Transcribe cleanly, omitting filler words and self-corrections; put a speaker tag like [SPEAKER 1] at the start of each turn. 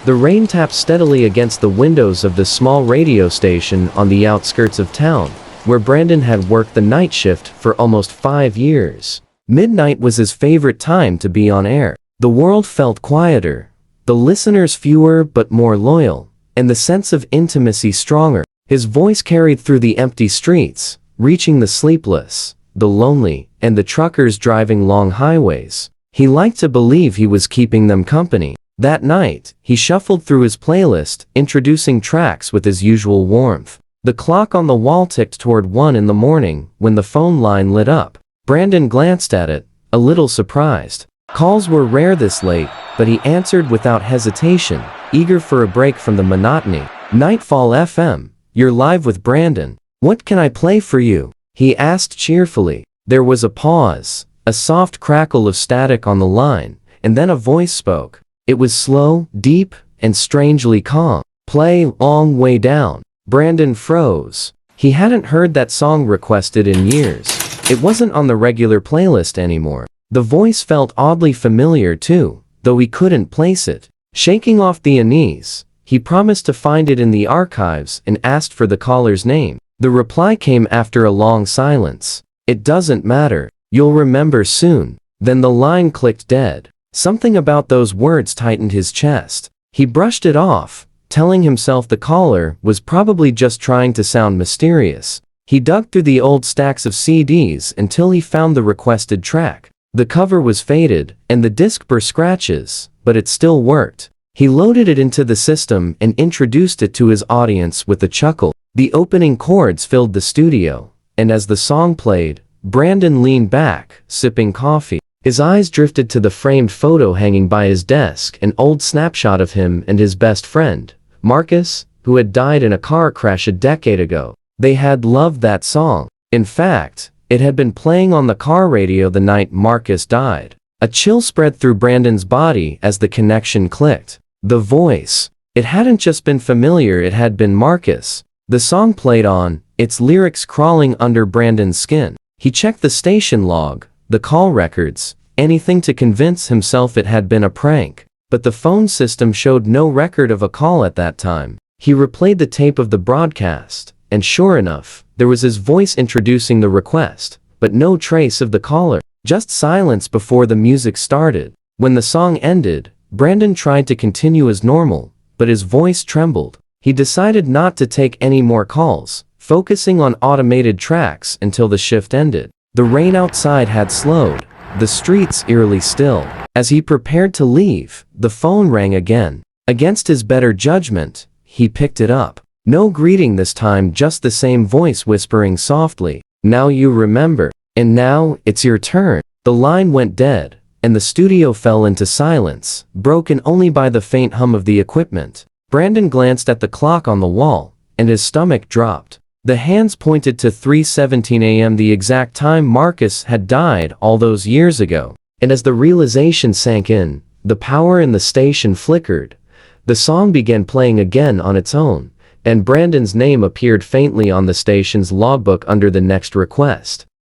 [SPEAKER 1] The rain tapped steadily against the windows of the small radio station on the outskirts of town, where Brandon had worked the night shift for almost 5 years. Midnight was his favorite time to be on air. The world felt quieter, the listeners fewer but more loyal, and the sense of intimacy stronger. His voice carried through the empty streets, reaching the sleepless, the lonely, and the truckers driving long highways. He liked to believe he was keeping them company. That night, he shuffled through his playlist, introducing tracks with his usual warmth. The clock on the wall ticked toward 1 in the morning when the phone line lit up. Brandon glanced at it, a little surprised. Calls were rare this late, but he answered without hesitation, eager for a break from the monotony. Nightfall FM, you're live with Brandon. What can I play for you? He asked cheerfully. There was a pause, a soft crackle of static on the line, and then a voice spoke. It was slow, deep, and strangely calm. Play Long Way Down. Brandon froze. He hadn't heard that song requested in years. It wasn't on the regular playlist anymore. The voice felt oddly familiar too, though he couldn't place it. Shaking off the unease, he promised to find it in the archives and asked for the caller's name. The reply came after a long silence. It doesn't matter. You'll remember soon. Then the line clicked dead. Something about those words tightened his chest. He brushed it off, telling himself the caller was probably just trying to sound mysterious. He dug through the old stacks of CDs until he found the requested track. The cover was faded, and the disc bore scratches, but it still worked. He loaded it into the system and introduced it to his audience with a chuckle. The opening chords filled the studio, and as the song played, Brandon leaned back, sipping coffee. His eyes drifted to the framed photo hanging by his desk, an old snapshot of him and his best friend, Marcus, who had died in a car crash a decade ago. They had loved that song. In fact, it had been playing on the car radio the night Marcus died. A chill spread through Brandon's body as the connection clicked. The voice. It hadn't just been familiar, it had been Marcus. The song played on, its lyrics crawling under Brandon's skin. He checked the station log, the call records, anything to convince himself it had been a prank. But the phone system showed no record of a call at that time. He replayed the tape of the broadcast, and sure enough, there was his voice introducing the request, but no trace of the caller. Just silence before the music started. When the song ended, Brandon tried to continue as normal, but his voice trembled. He decided not to take any more calls, focusing on automated tracks until the shift ended. The rain outside had slowed, the streets eerily still. As he prepared to leave, the phone rang again. Against his better judgment, he picked it up. No greeting this time, just the same voice whispering softly, "Now you remember. And now, it's your turn." The line went dead, and the studio fell into silence, broken only by the faint hum of the equipment. Brandon glanced at the clock on the wall, and his stomach dropped. The hands pointed to 3:17 a.m., the exact time Marcus had died all those years ago. And as the realization sank in, the power in the station flickered. The song began playing again on its own, and Brandon's name appeared faintly on the station's logbook under the next request.